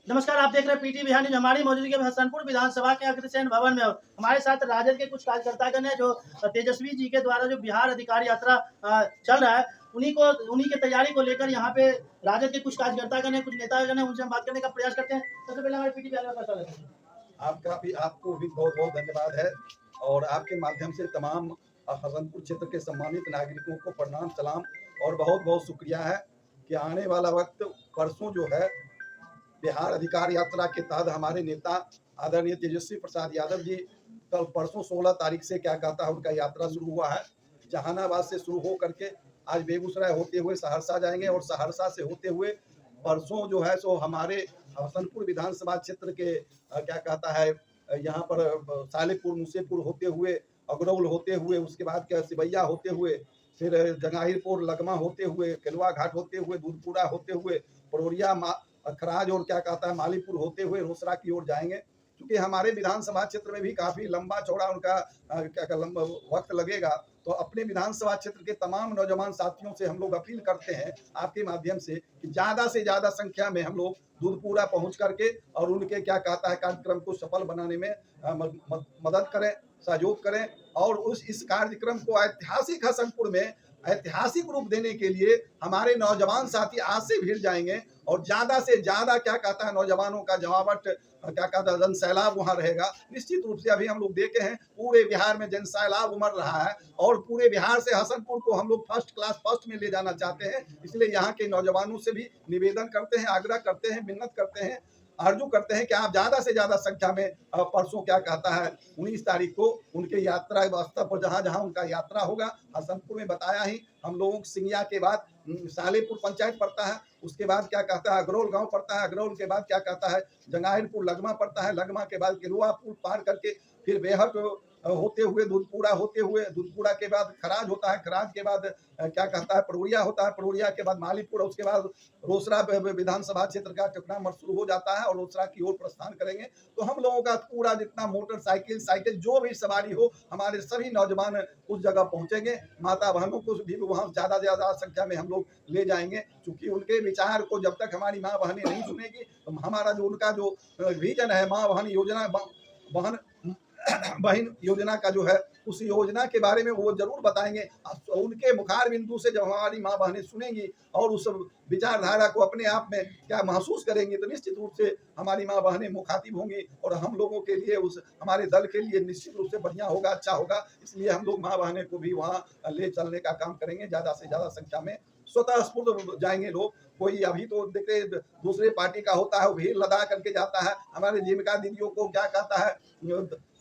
नमस्कार, आप देख रहे हैं पीटी बिहार न्यूज। हमारी मौजूदगी में हसनपुर विधानसभा के अग्रसेन भवन में हमारे साथ राजद के कुछ कार्यकर्तागण है जो तेजस्वी जी के द्वारा जो बिहार अधिकार यात्रा चल रहा है उन्हीं की तैयारी को लेकर यहाँ पे राजद के कुछ कार्यकर्तागण है, कुछ नेतागण है, उनसे हम बात करने का प्रयास करते हैं। सबसे पहले हमारे पीटी बिहार का स्वागत है। आपको भी बहुत बहुत धन्यवाद है और आपके माध्यम से तमाम हसनपुर क्षेत्र के सम्मानित नागरिकों को प्रणाम सलाम और बहुत बहुत शुक्रिया है कि आने वाला वक्त परसों जो है बिहार अधिकार यात्रा के तहत हमारे नेता आदरणीय तेजस्वी प्रसाद यादव जी कल परसों 16 तारीख से क्या कहता है उनका यात्रा शुरू हुआ है। जहानाबाद से शुरू हो करके आज बेगूसराय होते हुए सहरसा जाएंगे और सहरसा से होते हुए परसों जो है सो हमारे हसनपुर विधानसभा क्षेत्र के क्या कहता है यहाँ पर सालेपुर मुसेपुर होते हुए अगरौल होते हुए उसके बाद क्या सिवैया होते हुए फिर जंगाहिरपुर लगमा होते हुए केलवा घाट होते हुए दूधपुरा होते हुए परोरिया खराज और क्या कहता है मालीपुर होते हुए रोसड़ा की ओर जाएंगे। क्योंकि हमारे विधानसभा क्षेत्र में भी काफी लंबा चौड़ा उनका क्या लंबा वक्त लगेगा, तो अपने विधानसभा क्षेत्र के तमाम नौजवान साथियों से हम लोग अपील करते हैं आपके माध्यम से कि ज्यादा से ज्यादा संख्या में हम लोग दूधपुरा पहुंच करके और उनके क्या कहता है कार्यक्रम को सफल बनाने में मदद करें, सहयोग करें और इस कार्यक्रम को ऐतिहासिक हसनपुर में ऐतिहासिक रूप देने के लिए हमारे नौजवान साथी आज से भिड़ जाएंगे और ज्यादा से ज्यादा क्या कहता है नौजवानों का जमावट क्या कहता है जनसैलाब वहां रहेगा। निश्चित रूप से अभी हम लोग देखे हैं पूरे बिहार में जनसैलाब उमड़ रहा है और पूरे बिहार से हसनपुर को हम लोग फर्स्ट क्लास फर्स्ट में ले जाना चाहते हैं। इसलिए यहाँ के नौजवानों से भी निवेदन करते हैं, आग्रह करते हैं, मिन्नत करते हैं, आरजू करते हैं कि आप ज्यादा से ज्यादा संख्या में परसों क्या कहता है 19 तारीख को उनके यात्रा स्थल पर जहां जहां उनका यात्रा होगा हसनपुर में बताया ही हम लोगों सिंगिया के बाद सालेपुर पंचायत पड़ता है, उसके बाद क्या कहता है अगरौल गांव पड़ता है, अगरौल के बाद क्या कहता है जंगाहिरपुर लगमा पड़ता है, लगमा के बाद किलवा पुल पार करके फिर बेहट होते हुए दूधपुरा होते हुए दूधपुरा के बाद खराज होता है, खराज के बाद क्या कहता है परोरिया होता है, परोरिया के बाद मालीपुर, उसके बाद रोसड़ा विधानसभा क्षेत्र का चुनाव शुरू हो जाता है और रोसड़ा की ओर प्रस्थान करेंगे। तो हम लोगों का पूरा जितना मोटरसाइकिल साइकिल जो भी सवारी हो हमारे सभी नौजवान उस जगह पहुंचेंगे। माता बहनों को भी वहां ज्यादा से ज्यादा संख्या में हम लोग ले जाएंगे क्योंकि उनके विचार को जब तक हमारी माँ बहनें नहीं सुनेगी तो हमारा जो उनका जो विजन है माँ बहन योजना बहन बहन योजना का जो है उस योजना के बारे में वो जरूर बताएंगे। उनके मुखार बिंदु से जब हमारी माँ बहनें सुनेंगी और उस विचारधारा को अपने आप में क्या महसूस करेंगी तो निश्चित रूप से हमारी माँ बहनें मुखातिब होंगी और हम लोगों के लिए उस हमारे दल के लिए निश्चित रूप से बढ़िया होगा, अच्छा होगा। इसलिए हम लोग माँ बहनें को भी वहाँ ले चलने का काम करेंगे, ज्यादा से ज्यादा संख्या में स्वतः स्फूर्त जाएंगे लोग। कोई अभी तो देखते दूसरे पार्टी का होता है वो भीड़ लदा करके जाता है, हमारे जीविका दीदियों को क्या कहता है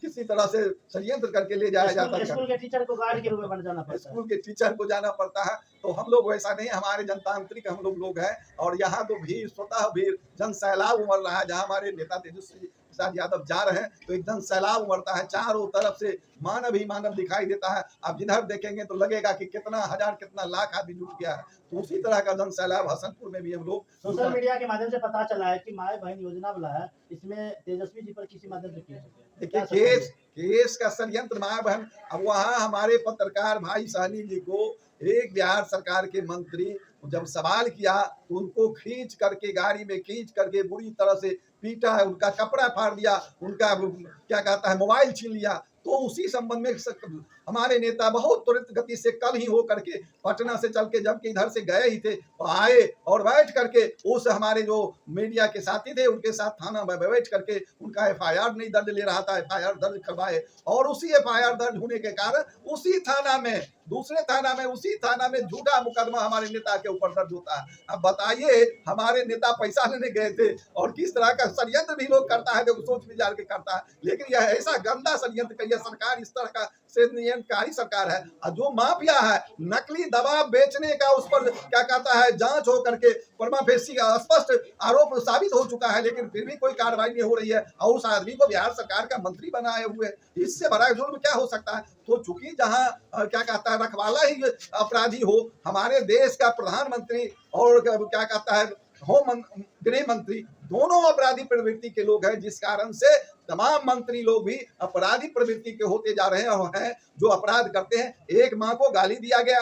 किसी तरह से षड्यंत्र करके ले जाया जाता है। स्कूल के टीचर को गार्ड के रूप में बन जाना पड़ता है, स्कूल के टीचर को जाना पड़ता है। तो हम लोग वैसा नहीं, हमारे जनतांत्रिक हम लोग हैं और यहाँ तो भीड़ स्वतः भीड़ जन सैलाब उमड़ रहा है। जहाँ हमारे नेता तेजस्वी प्रसाद यादव जा रहे हैं तो एकदम सैलाब उमड़ता है, चारों तरफ से मानव ही मानव दिखाई देता है। आप जिधर देखेंगे तो लगेगा कि कितना हजार कितना लाख आदमी जुट गया है। तो उसी तरह का जन सैलाब हसनपुर में भी हम लोग सोशल मीडिया के माध्यम से पता चला है कि माए बहन योजना वाला है, इसमें तेजस्वी जी पर किसी माध्यम से देखिए केस का षड्यंत्र माँ बहन। अब वहाँ हमारे पत्रकार भाई सहनी जी को एक बिहार सरकार के मंत्री जब सवाल किया तो उनको खींच करके गाड़ी में खींच करके बुरी तरह से पीटा है, उनका कपड़ा फाड़ दिया, उनका क्या कहता है मोबाइल छीन लिया। तो उसी संबंध में हमारे नेता बहुत त्वरित गति से कल ही हो करके पटना से चल के जबकि इधर से गए ही थे तो आए और बैठ करके उस हमारे जो मीडिया के साथी थे उनके साथ थाना में बैठ करके उनका एफआईआर नहीं दर्ज ले रहा था, एफआईआर दर्ज करवाए और उसी एफआईआर दर्ज होने के कारण उसी थाना में दूसरे थाना में उसी थाना में झूठा मुकदमा हमारे नेता के ऊपर दर्ज होता है। अब बताइए हमारे नेता पैसा लेने गए थे और किस तरह का षड्यंत्र भी लोग करता है, देखो सोच विचार के करता है। लेकिन यह ऐसा गंदा षड्यंत्र करिए, सरकार इस तरह का नियंत्रणकारी सरकार है और जो माफिया है नकली दवा बेचने का उस पर क्या कहता है जांच हो करके परमा फेसी का स्पष्ट आरोप साबित हो चुका है, लेकिन फिर भी कोई कार्रवाई नहीं हो रही है और उस आदमी को बिहार सरकार का मंत्री बनाए हुए, इससे बड़ा जुल्म क्या हो सकता है। तो चूंकि जहां क्या कहता है रखवाला ही अपराधी हो, हमारे देश का प्रधानमंत्री और क्या कहता है गृह मंत्री दोनों अपराधी प्रवृत्ति के लोग हैं, जिस कारण से तमाम मंत्री लोग भी अपराधी प्रवृत्ति के होते जा रहे हैं और जो अपराध करते हैं। एक माँ को गाली दिया गया,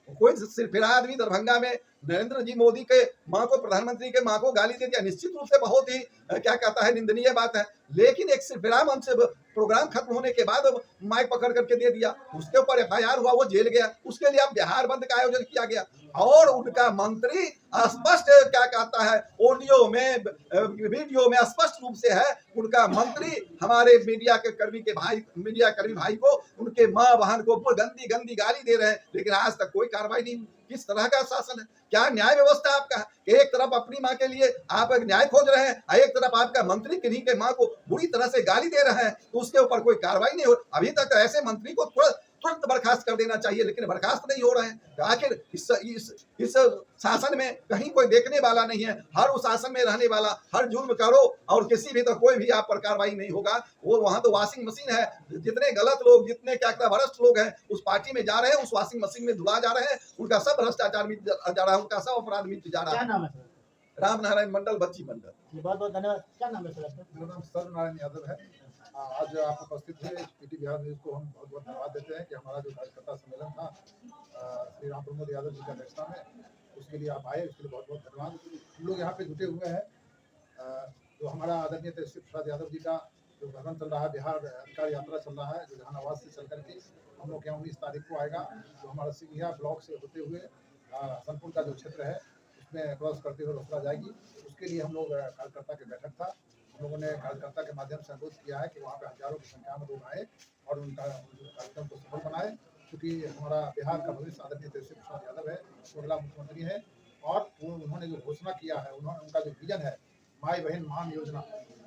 कोई सिरफिरा आदमी दरभंगा में नरेंद्र जी मोदी के माँ को, प्रधानमंत्री के माँ को गाली दे दिया, निश्चित रूप से बहुत ही क्या कहता है, निंदनीय बात है। लेकिन एक विराम अंश प्रोग्राम खत्म होने के बाद माइक पकड़ करके दे दिया, उसके ऊपर एफआईआर हुआ, वो जेल गया, उसके लिए अब बिहार बंद का आयोजन किया गया। और उनका मंत्री स्पष्ट क्या कहता है, ऑडियो में वीडियो में स्पष्ट रूप से है, उनका मंत्री हमारे मीडिया कर्मी भाई को, उनके माँ बहन को गंदी गंदी गाली दे रहे हैं, लेकिन आज तक कोई कार्रवाई नहीं। किस तरह का शासन है? क्या न्याय व्यवस्था आपका है कि एक तरफ अपनी माँ के लिए आप एक न्याय खोज रहे हैं, एक तरफ आपका मंत्री किन्हीं के माँ को बुरी तरह से गाली दे रहे हैं, तो उसके ऊपर कोई कार्रवाई नहीं हो। अभी तक ऐसे मंत्री को तुरंत बर्खास्त कर देना चाहिए, लेकिन बर्खास्त नहीं हो रहे हैं। तो आखिर इस शासन में कहीं कोई देखने वाला नहीं है। हर उस शासन में रहने वाला हर जुल्म करो और किसी भी तो कोई भी आप पर कार्रवाई नहीं होगा। वो वहां तो वॉशिंग मशीन है, जितने गलत लोग, जितने क्या भ्रष्ट लोग हैं उस पार्टी में जा रहे हैं, उस वॉशिंग मशीन में धुला जा रहे हैं, उनका सब भ्रष्टाचार मिट जा रहा है, उनका सब अपराध मिट जा रहा क्या है। नाम है सर? राम नारायण मंडल, बच्ची मंडल। बहुत बहुत धन्यवाद। क्या नाम है सर आपका? मेरा नाम सर्वनारायण यादव है। आज आप उपस्थित हैं पीटी बिहार न्यूज को हम बहुत बहुत धन्यवाद देते हैं कि हमारा जो कार्यकर्ता सम्मेलन था श्री राम प्रमोद यादव जी की अध्यक्षता में, उसके लिए आप आए, उसके लिए बहुत बहुत धन्यवाद। हम लोग यहाँ पे जुटे हुए हैं, जो हमारा आदरणीय तेजस्वी प्रसाद यादव जी का जो भ्रमण चल रहा है, बिहार अधिकार यात्रा चल रहा है, जो जहानाबाद से चल करके हम लोग यहाँ 19 तारीख को आएगा, जो हमारा सिंघिया ब्लॉक से होते हुए हसनपुर का जो क्षेत्र है उसमें क्रॉस करते हुए रोसड़ा जाएगी। उसके लिए हम लोग कार्यकर्ता की बैठक था, हम लोगों ने कार्यकर्ता के माध्यम से अनुरोध किया है कि वहाँ पे हजारों की संख्या में लोग आए और उनका कार्यक्रम को सफल बनाए, क्योंकि हमारा बिहार का भविष्य आदरणीय तेजस्वी प्रसाद यादव है, वो अगला मुख्यमंत्री है। और उन्होंने जो घोषणा किया है, उनका जो विजन है माई बहन मान योजना,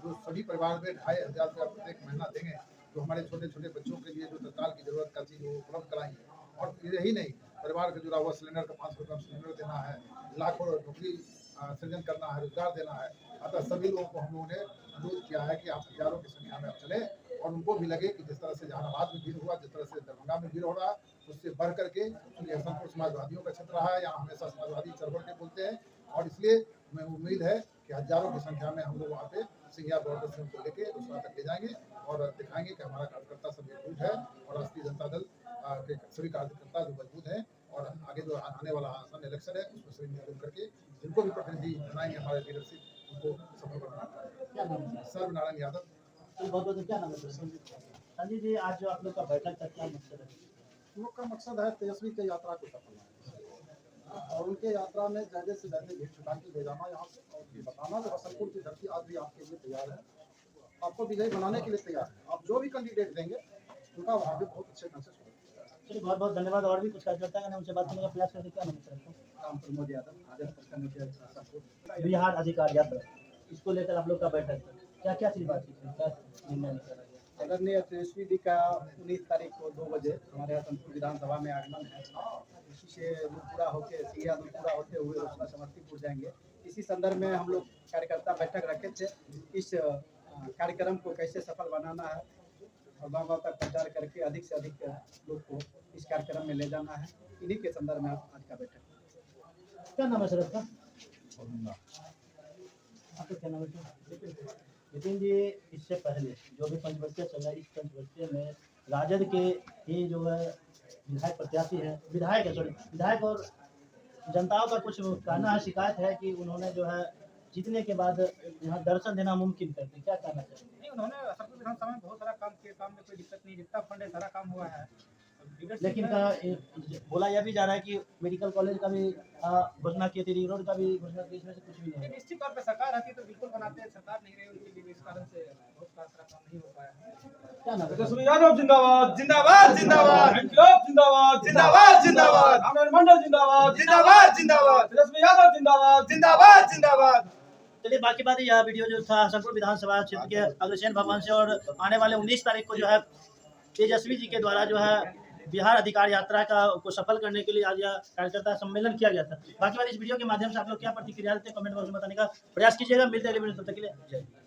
जो सभी परिवार में 2500 रुपया प्रत्येक महीना देंगे, जो हमारे छोटे छोटे बच्चों के लिए जो तत्काल की जरूरत का चीज़ वो उपलब्ध कराएंगे। और यही नहीं, परिवार से जुड़ा हुआ सिलेंडर का 500 रुपये सिलेंडर देना है, लाखों नौकरी सृजन करना है, रोजगार देना है। अतः सभी लोगों को हम लोगों ने अनुरोध किया है कि आप हजारों की संख्या में आप चले और उनको भी लगे कि जिस तरह से जहानाबाद में भीड़ हुआ, जिस तरह से दरभंगा में भीड़ हो रहा है, उससे बढ़ करके, क्योंकि हसनपुर समाजवादियों का क्षेत्र रहा है, यहाँ हमेशा समाजवादी चढ़ के बोलते हैं, और इसलिए मैं उम्मीद है कि हजारों की संख्या में हम लोग वहाँ पे सिंघिया बॉर्डर से उनको लेके दूसरा तक ले जाएंगे और दिखाएंगे कि हमारा कार्यकर्ता सब एकजुट है और राष्ट्रीय जनता दल के सभी कार्यकर्ता जो मजबूत हैं, और आगे जो आने वाला आसान इलेक्शन है उसमें सभी मिलजुल करके जिनको भी प्रतिनिधि बनाएंगे हमारे लीडरशिप, उनको सफल बनाना। क्या नाम है? सर्वनारायण यादव। बहुत बहुत क्या नाम है सर? संजीव जी, आज जो आप लोग का बैठक का क्या मकसद है? हम लोग का मकसद है तेजस्वी की यात्रा को सफल बनाना और उनके यात्रा में ज्यादा से ज्यादा भीड़ जुटा के ले जाना, यहाँ से और ये बताना कि हसनपुर की धरती आज भी आपके लिए तैयार है, आपको विजयी बनाने के लिए तैयार है। आप जो भी कैंडिडेट देंगे उनका वहाँ पे बहुत अच्छे ढंग से चलिए बहुत बहुत धन्यवाद। और भी कुछ कार्यकर्ता है, उनसे बात करने का प्रयास करते। क्या नाम है सर? राम प्रमोद यादव, आजम बिहार अधिकार यात्रा, इसको लेकर आप लोग का बैठक क्या क्या चीज बातचीत हुई, क्या निर्णय निकला? आदरणीय तेजस्वी जी का 19 तारीख को 2 बजे हमारे हसनपुर विधानसभा में आगमन है। इसी से पूरा होकर सिंघिया पूरा होते हुए रोसड़ा समस्तीपुर जाएंगे। इसी संदर्भ में हम लोग कार्यकर्ता बैठक रखे थे, इस कार्यक्रम को कैसे सफल बनाना है और गाँव तक प्रचार करके अधिक से अधिक लोग को इस कार्यक्रम में ले जाना है, इन्हीं के संदर्भ में आज का बैठक। क्या नाम है सर आपका? आपका क्या नाम है? नितिन जी, इससे पहले जो भी पंचवर्षीय चल रहा है, इस पंचवर्षीय में राजद के ही जो है विधायक प्रत्याशी है, विधायक और जनताओं का कुछ कहना है, शिकायत है कि उन्होंने जो है जीतने के बाद यहाँ दर्शन देना मुमकिन कर दिया। क्या कहना चाहिए? नहीं, उन्होंने हसनपुर विधानसभा में बहुत सारा काम किया, काम में कोई दिक्कत नहीं, जितना फंड है सारा काम हुआ है। लेकिन बोला यह भी जा रहा है कि मेडिकल कॉलेज का भी घोषणा की थी, रिंग रोड का भी घोषणा की, इसमें से कुछ भी नहीं है। निश्चित तौर पे सरकार रहती तो बिल्कुल बनाते हैं, सरकार नहीं रही उनके लिए, इस कारण से बहुत सारा काम नहीं हो पाया है। क्या नाम है? तेजस्वी यादव जिंदाबाद जिंदाबाद जिंदाबाद इंकलाब जिंदाबाद जिंदाबाद जिंदाबाद रामायण मंडल जिंदाबाद जिंदाबाद जिंदाबाद तेजस्वी यादव जिंदाबाद जिंदाबाद जिंदाबाद। चलिए, बाकी बात यह वीडियो जो था हसनपुर विधानसभा क्षेत्र के अग्रसेन भवन से, और आने वाले 19 तारीख को जो है तेजस्वी जी के द्वारा जो है बिहार अधिकार यात्रा को सफल करने के लिए आज यह कार्यकर्ता सम्मेलन किया गया था। बाकी बात इस वीडियो के माध्यम से आप लोग क्या प्रतिक्रिया देते हैं कमेंट बॉक्स में बताने का प्रयास कीजिएगा। मिलते हैं अगले वीडियो, तब तक के लिए जय हिंद।